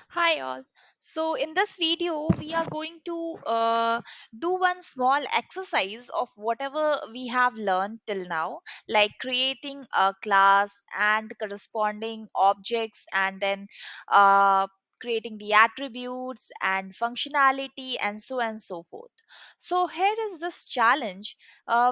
Hi all. So in this video we are going to do one small exercise of whatever we have learned till now, like creating a class and corresponding objects, and then uh, creating the attributes and functionality and so and so forth. So here is this challenge.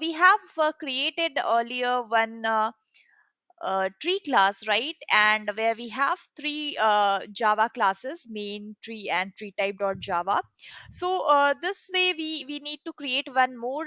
We have created earlier one tree class, right? And where we have three Java classes, main, tree, and tree type dot Java. So this way we need to create one more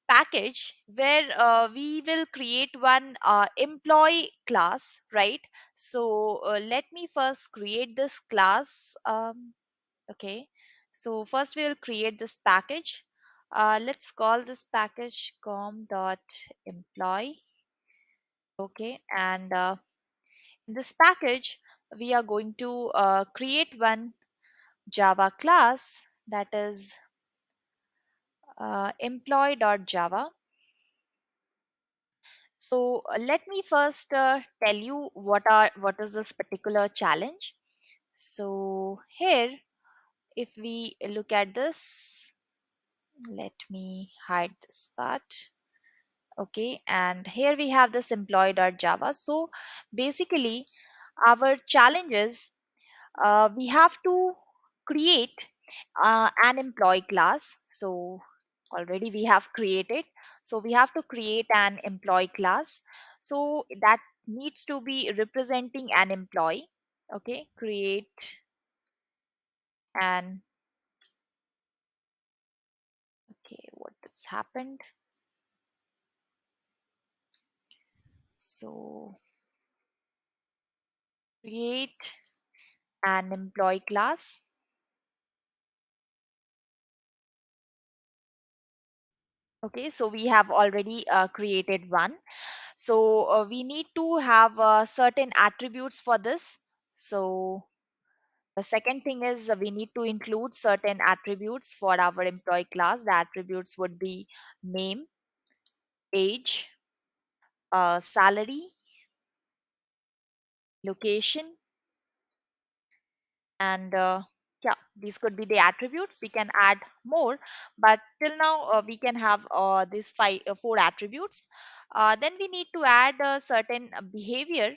package where we will create one employee class, right? So let me first create this class. Okay. So first we'll create this package. Let's call this package com dot employee. Okay, and in this package, we are going to create one Java class, that is employee.java. So let me first tell you what is this particular challenge. So here, if we look at this, let me hide this part. Okay, and here we have this employee.java. So basically, our challenge is we have to create an employee class. So already we have created, so we have to create an employee class, so that needs to be representing an employee. Okay, create an, okay, what has happened? So create an employee class. Okay, so we have already created one. So we need to have certain attributes for this. So the second thing is we need to include certain attributes for our employee class. The attributes would be name, age, salary, location, and yeah, these could be the attributes. We can add more, but till now we can have these four attributes. Then we need to add a certain behavior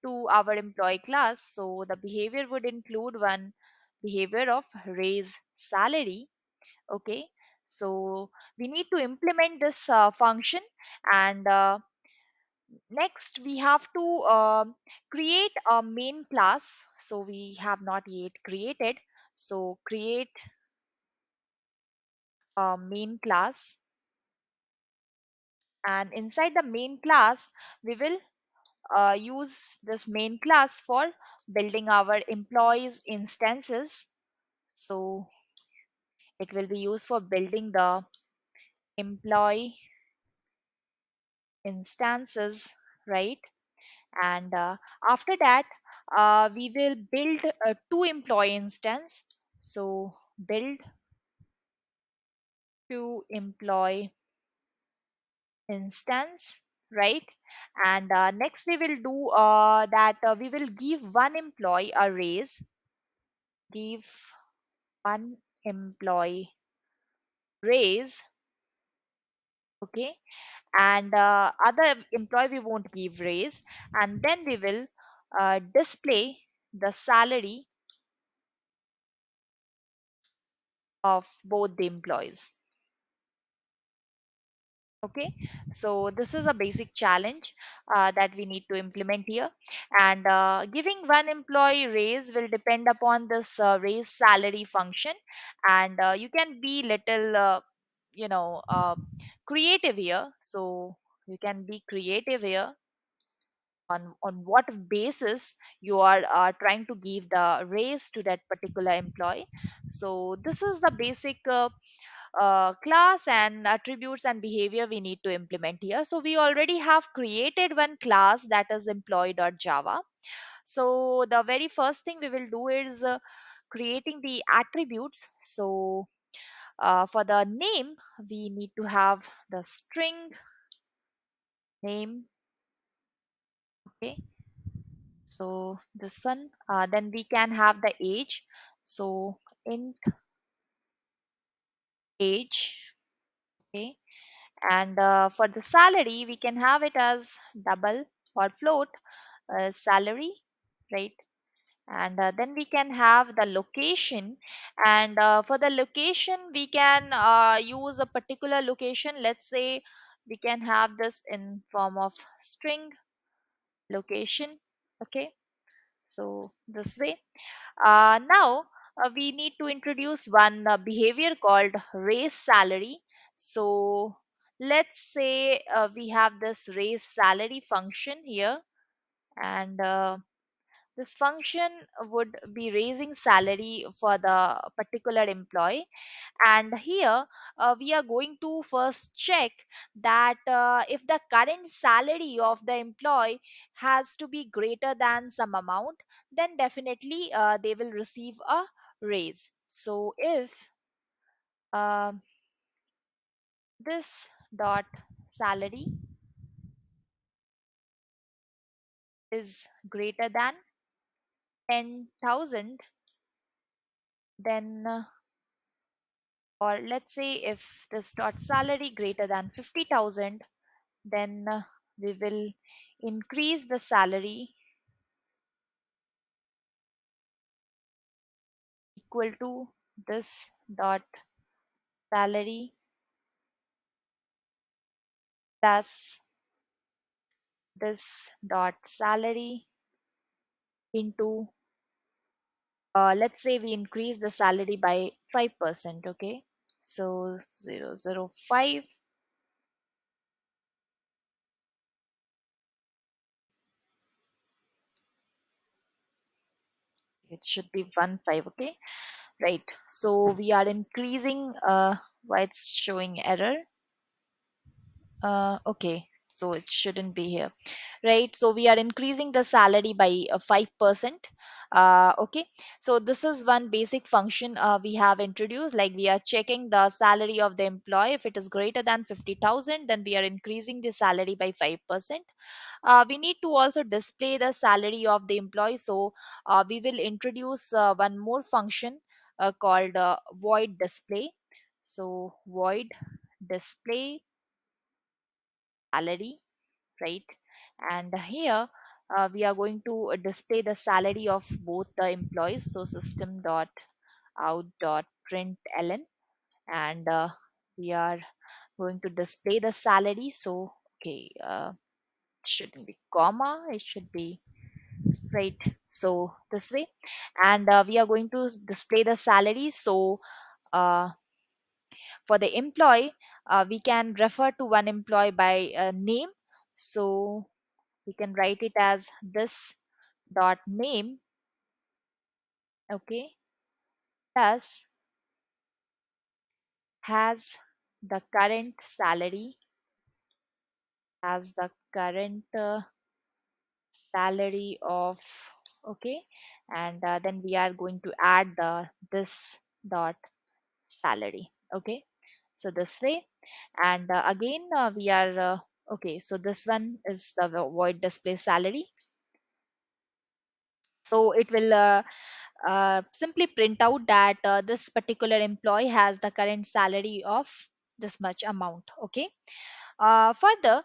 to our employee class. So the behavior would include one behavior of raise salary. Okay, so we need to implement this function, and next we have to create a main class. So we have not yet created, so create a main class, and inside the main class we will use this main class for building our employees instances. So it will be used for building the employee instances, right? And after that we will build two employee instance. So build two employee instance, right? And next we will do that we will give one employee a raise, give one employee raise. Okay, and other employee we won't give raise, and then we will display the salary of both the employees. Okay, so this is a basic challenge that we need to implement here, and giving one employee raise will depend upon this raise salary function, and you can be little you know uh, creative here. So you can be creative here on what basis you are trying to give the raise to that particular employee. So this is the basic class and attributes and behavior we need to implement here. So we already have created one class, that is employee.java. So the very first thing we will do is creating the attributes. So for the name we need to have the string name. Okay, So this one, then we can have the age. So int age, okay. And for the salary, we can have it as double or float salary, right? And then we can have the location, and for the location we can use a particular location. Let's say we can have this in form of string location, okay. So this way, now we need to introduce one behavior called raise salary. So let's say we have this raise salary function here, and this function would be raising salary for the particular employee. And here we are going to first check that if the current salary of the employee has to be greater than some amount, then definitely they will receive a raise. So if um this dot salary is greater than 10,000, then or let's say if this dot salary greater than 50,000, then we will increase the salary equal to this dot salary plus this dot salary into let's say we increase the salary by 5%, okay. So 0.005, it should be 1.5, okay, right. So we are increasing why it's showing error. Okay, so it shouldn't be here, right? So we are increasing the salary by 5%. Okay, so this is one basic function we have introduced. Like we are checking the salary of the employee. If it is greater than 50,000, then we are increasing the salary by 5%. We need to also display the salary of the employee. So we will introduce one more function called void display. So void display salary, right? And here we are going to display the salary of both the employees. So system dot out dot println, and we are going to display the salary. So okay, it shouldn't be comma, it should be right. So this way, and we are going to display the salary. So uh, for the employee, we can refer to one employee by name. So we can write it as this dot name, okay, plus has the current salary, has the current salary of, okay, and then we are going to add the this dot salary, okay. So this way, and again we are okay, so this one is the void display salary. So it will simply print out that this particular employee has the current salary of this much amount, okay. Further,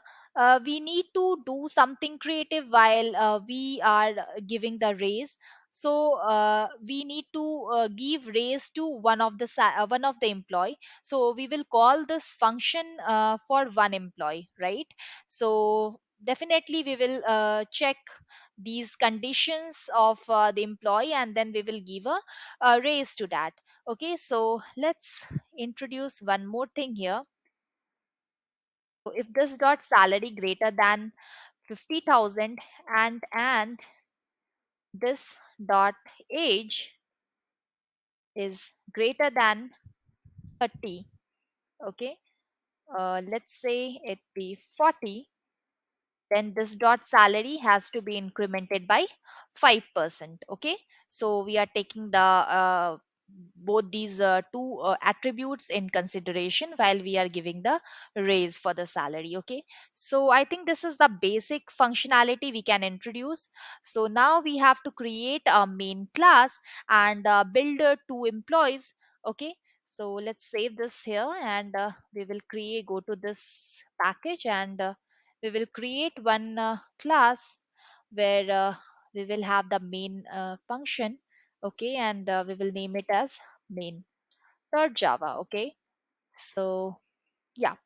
we need to do something creative while we are giving the raise. So we need to give raise to one of the employee. So we will call this function for one employee, right? So definitely we will check these conditions of the employee, and then we will give a raise to that. Okay, so let's introduce one more thing here. So if this dot salary greater than 50,000, and this dot age is greater than 30, okay, let's say it be 40, then this dot salary has to be incremented by 5%, okay. So we are taking the both these two attributes in consideration while we are giving the raise for the salary. Okay, so I think this is the basic functionality we can introduce. So now we have to create a main class and build two employees. Okay, so let's save this here, and we will create, go to this package, and we will create one class where we will have the main function. Okay, and we will name it as main dot java. Okay, so yeah,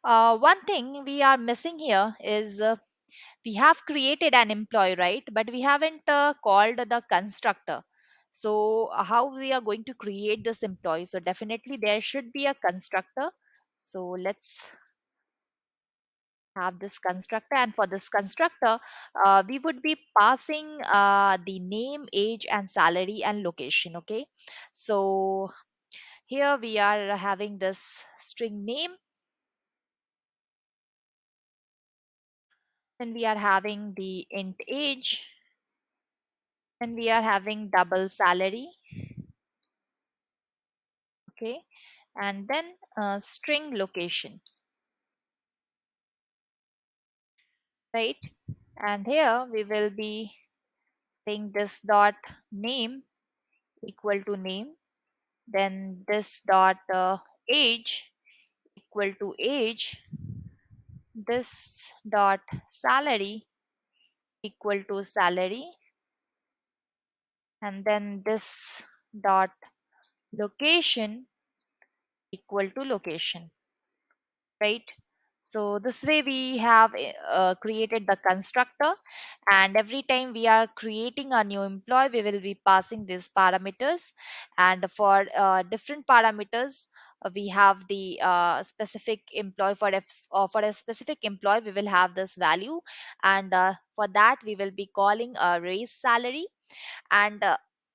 one thing we are missing here is we have created an employee, right, but we haven't called the constructor. So how we are going to create this employee? So definitely there should be a constructor. So let's have this constructor, and for this constructor we would be passing the name, age, and salary and location. Okay, so here we are having this string name, then we are having the int age, then we are having double salary. Okay, and then string location, right? And here we will be saying this dot name equal to name, then this dot age equal to age, this dot salary equal to salary, and then this dot location equal to location, right? So this way we have created the constructor, and every time we are creating a new employee we will be passing these parameters, and for different parameters we have the specific employee for a specific employee we will have this value, and for that we will be calling a raise salary, and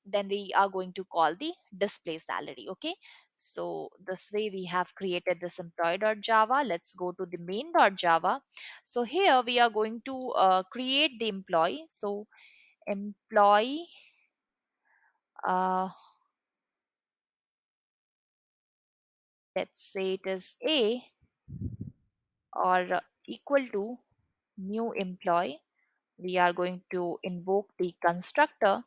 then we are going to call the display salary. Okay, so this way we have created this employee.java. Let's go to the main.java. So here we are going to create the employee. So employee, uh, let's say it is a, or equal to new employee. We are going to invoke the constructor,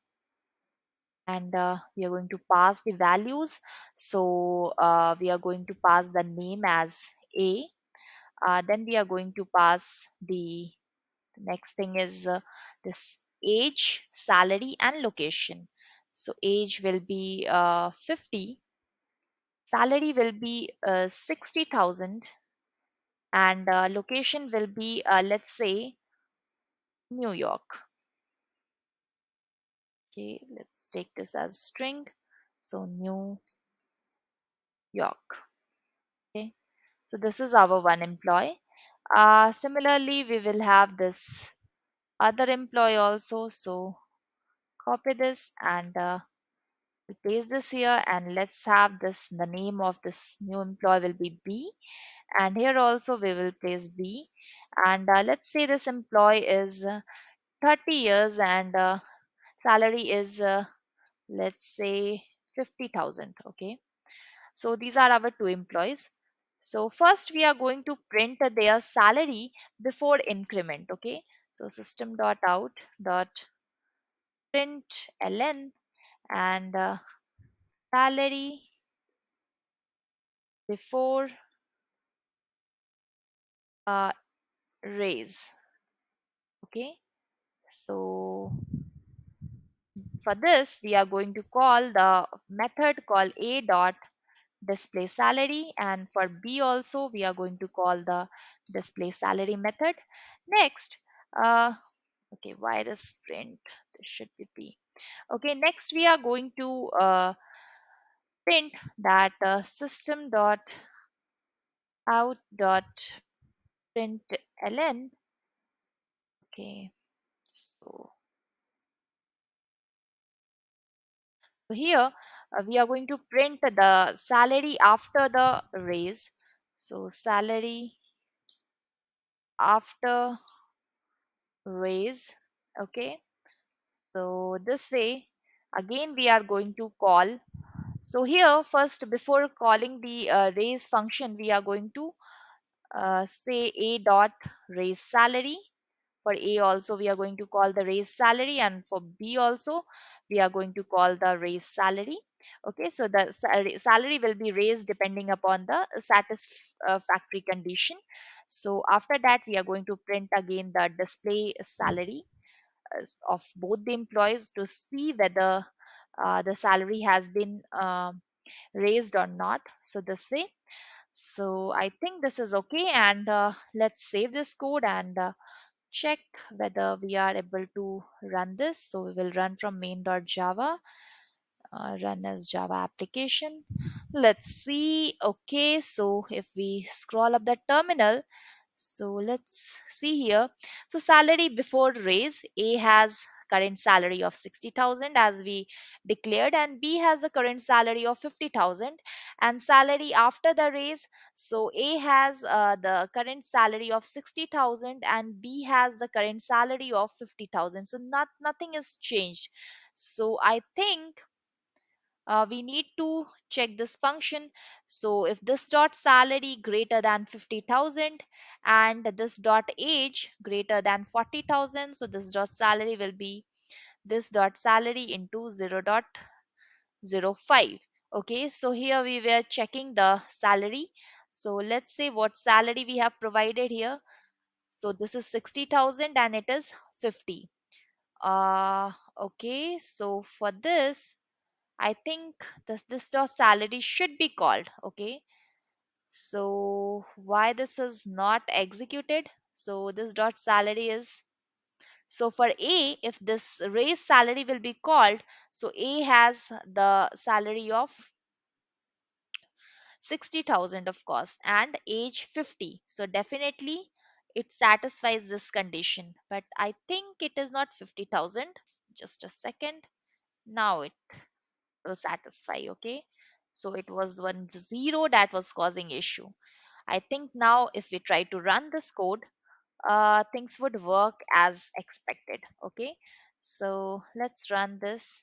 and we are going to pass the values. So we are going to pass the name as a, then we are going to pass the next thing is this age, salary, and location. So age will be 50, salary will be 60,000, and location will be let's say New York. Okay, let's take this as string. So New York. Okay, so this is our one employee. Similarly, we will have this other employee also. So copy this and paste this here, and let's have this, the name of this new employee will be B, and here also we will place B, and let's say this employee is 30 years, and salary is let's say 50,000. Okay, so these are our two employees. So first we are going to print their salary before increment. Okay, so system dot out dot print ln, and salary before uh, raise. Okay, so for this we are going to call the method called a dot display salary, and for b also we are going to call the display salary method. Next, uh, okay, why this print, this should be b. Okay, next we are going to print that system dot out dot print ln. Okay, so here we are going to print the salary after the raise. So salary after raise. Okay, so this way again we are going to call So here first, before calling the raise function, we are going to say a dot raise salary. For A also we are going to call the raise salary, and for B also we are going to call the raise salary. Okay, so the salary will be raised depending upon the satisfactory condition. So after that we are going to print again the display salary of both the employees to see whether the salary has been raised or not. So this way, so I think this is okay, and let's save this code and check whether we are able to run this. So we will run from main.java, run as Java application. Let's see. Okay, so if we scroll up the terminal, so let's see here. So salary before raise, A has current salary of 60,000 as we declared, and B has the current salary of 50,000, and salary after the raise. So A has the current salary of 60,000 and B has the current salary of 50,000. So nothing is changed. So I think we need to check this function. So if this dot salary greater than 50,000 and this dot age greater than 40,000, so this dot salary will be this dot salary into 0.05. Okay, so here we were checking the salary. So let's say what salary we have provided here. So this is 60,000 and it is 50. Okay, so for this I think this dot salary should be called. Okay. So why this is not executed? So this dot salary is, so for A, if this raise salary will be called, so A has the salary of 60,000 of course and age 50. So definitely it satisfies this condition. But I think it is not 50,000. Just a second. Now it will satisfy. Okay, so it was 1 0 that was causing issue. I think now if we try to run this code, things would work as expected. Okay, so let's run this.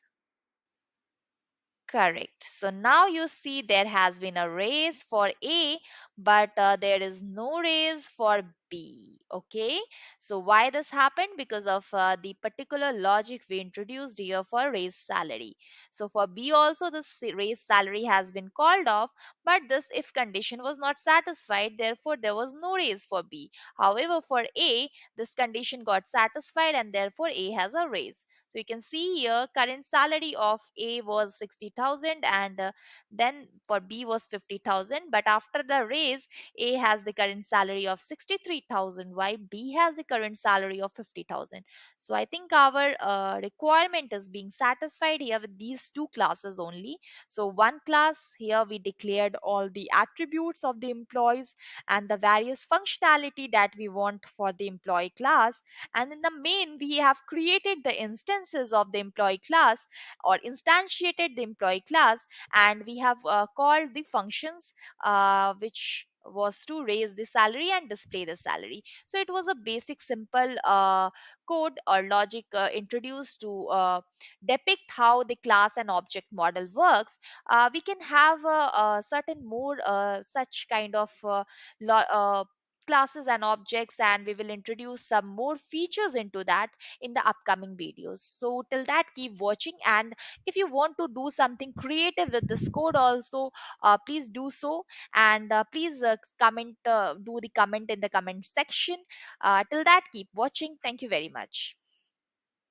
Correct. So now you see there has been a raise for A, but there is no raise for B. Okay. So why this happened? Because of the particular logic we introduced here for raise salary. So for B also this raise salary has been called off, but this if condition was not satisfied, therefore there was no raise for B. However, for A, this condition got satisfied and therefore A has a raise. So you can see here current salary of A was 60,000 and then for B was 50,000. But after the raise, A has the current salary of 63,000 while B has the current salary of 50,000. So I think our requirement is being satisfied here with these two classes only. So one class here we declared all the attributes of the employees and the various functionality that we want for the employee class, and in the main we have created the instances of the employee class or instantiated the employee class, and we have called the functions which was to raise the salary and display the salary. So it was a basic simple code or logic introduced to depict how the class and object model works. We can have a certain more such kind of classes and objects, and we will introduce some more features into that in the upcoming videos. So till that, keep watching, and if you want to do something creative with this code also, please do so, and please comment do the comment in the comment section. Till that, keep watching. Thank you very much.